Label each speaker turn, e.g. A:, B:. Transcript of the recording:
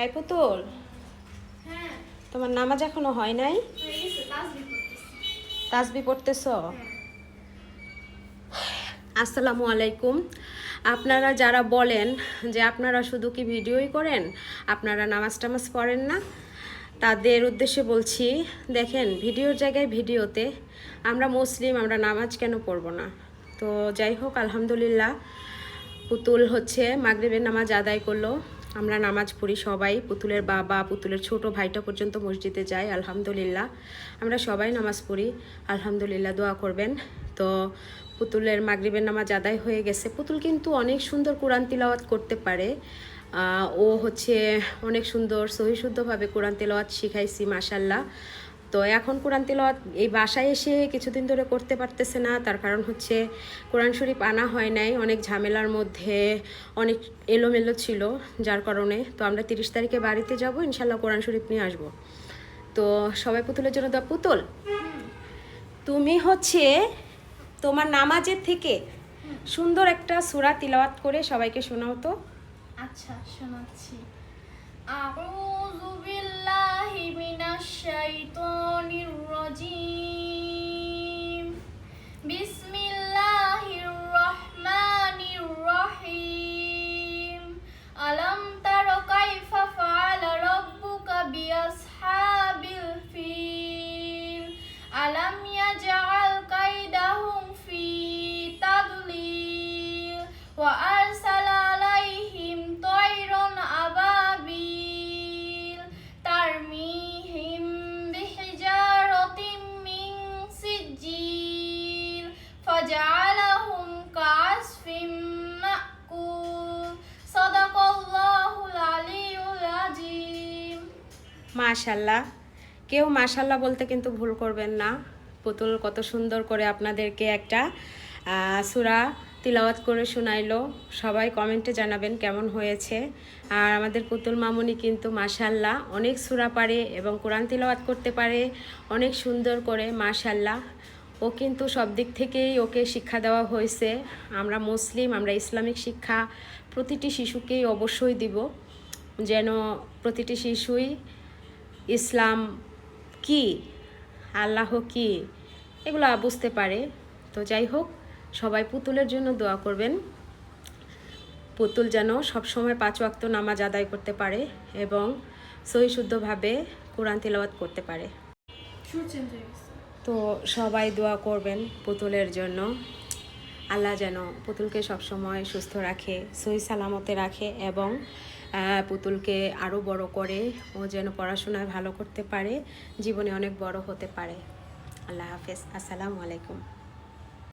A: এই পুতুল,
B: হ্যাঁ,
A: তোমার নামাজ এখনো হয় নাই?
B: হয়ে গেছে, তাসবিহ পড়তেছি।
A: তাসবিহ পড়তেছো? আসসালামু আলাইকুম। আপনারা যারা বলেন যে আপনারা শুধু কি ভিডিওই করেন, আপনারা নামাজ টামাজ পড়েন না, তাদের উদ্দেশ্যে বলছি, দেখেন ভিডিওর জায়গায় ভিডিওতে আমরা মুসলিম, আমরা নামাজ কেন পড়বো না? তো যাই হোক, আলহামদুলিল্লাহ পুতুল হচ্ছে মাগরিবের নামাজ আদায় করলো। আমরা নামাজ পড়ি সবাই, পুতুলের বাবা, পুতুলের ছোট ভাইটা পর্যন্ত মসজিদে যায়। আলহামদুলিল্লাহ আমরা সবাই নামাজ পড়ি। আলহামদুলিল্লাহ দোয়া করবেন। তো পুতুলের মাগরিবের নামাজ আদায় হয়ে গেছে। পুতুল কিন্তু অনেক সুন্দর কোরআন তিলাওয়াত করতে পারে। ও হচ্ছে অনেক সুন্দর সহিশুদ্ধভাবে কোরআন তেলাওয়াত শিখাইছি মাশাল্লাহ। তো এখন কোরআন তেলাওয়াত এই বাসায় এসে কিছুদিন ধরে করতে পারতেছে না, তার কারণ হচ্ছে কোরআন শরীফ আনা হয় নাই, অনেক ঝামেলার মধ্যে, অনেক এলোমেলো ছিল, যার কারণে। তো আমরা 30 তারিখে বাড়িতে যাব, ইনশাল্লাহ কোরআন শরীফ নিয়ে আসবো। তো সবাই পুতুলের জন্য দোয়া। পুতুল, তুমি হচ্ছে তোমার নামাজের থেকে সুন্দর একটা সূরা তিলাওয়াত করে সবাইকে শোনাও তো।
B: আচ্ছা, শোনাচ্ছি। আউযু বিল্লাহি মিনাশ শাইতানির রাজীম। বিসমিল্লাহির রহমানির রহিম। আলাম তারা কাইফা ফাআলা রাব্বুকা বিআসহাবিল ফিল। আলাম ইয়াজআল কাইদাহুম ফি তাদলিল ওয়া আরসালা আলাইহিম তায়রান আবাবিল তারমিহিম বিহিজারাতিন মিন সিজ্জিল ফাজআলাহুম কাআসফিন মাকুল। সাদাকাল্লাহুল আলিয়্যুল আযীম।
A: মাশাল্লাহ, কেউ মাশাল্লাহ বলতে কিন্তু ভুল করবেন না। পুতুল কত সুন্দর করে আপনাদেরকে একটা সূরা তিলাওয়াত করে শোনাইলো। সবাই কমেন্টে জানাবেন কেমন হয়েছে। আর আমাদের পুতুল মামুনি কিন্তু মাশাল্লাহ অনেক সূরা পারে এবং কোরআন তিলাওয়াত করতে পারে অনেক সুন্দর করে মাশাল্লাহ। ও কিন্তু সব দিক থেকেই ওকে শিক্ষা দেওয়া হয়েছে। আমরা মুসলিম, আমরা ইসলামিক শিক্ষা প্রতিটি শিশুকেই অবশ্যই দিব, যেন প্রতিটি শিশুই ইসলাম কি, আল্লাহ কি, এগুলো বুঝতে পারে। তো যাই হোক, সবাই পুতুলের জন্য দোয়া করবেন। পুতুল যেন সবসময় 5 ওয়াক্ত নামাজ আদায় করতে পারে এবং সহিশুদ্ধভাবে কোরআন তিলাওয়াত করতে পারে। তো সবাই দোয়া করবেন পুতুলের জন্য। আল্লাহ যেন পুতুলকে সবসময় সুস্থ রাখে, সহি সালামতে রাখে এবং পুতুলকে আরও বড় করে ও যেন পড়াশোনায় ভালো করতে পারে, জীবনে অনেক বড় হতে পারে। আল্লাহ হাফেজ। আসসালামু আলাইকুম।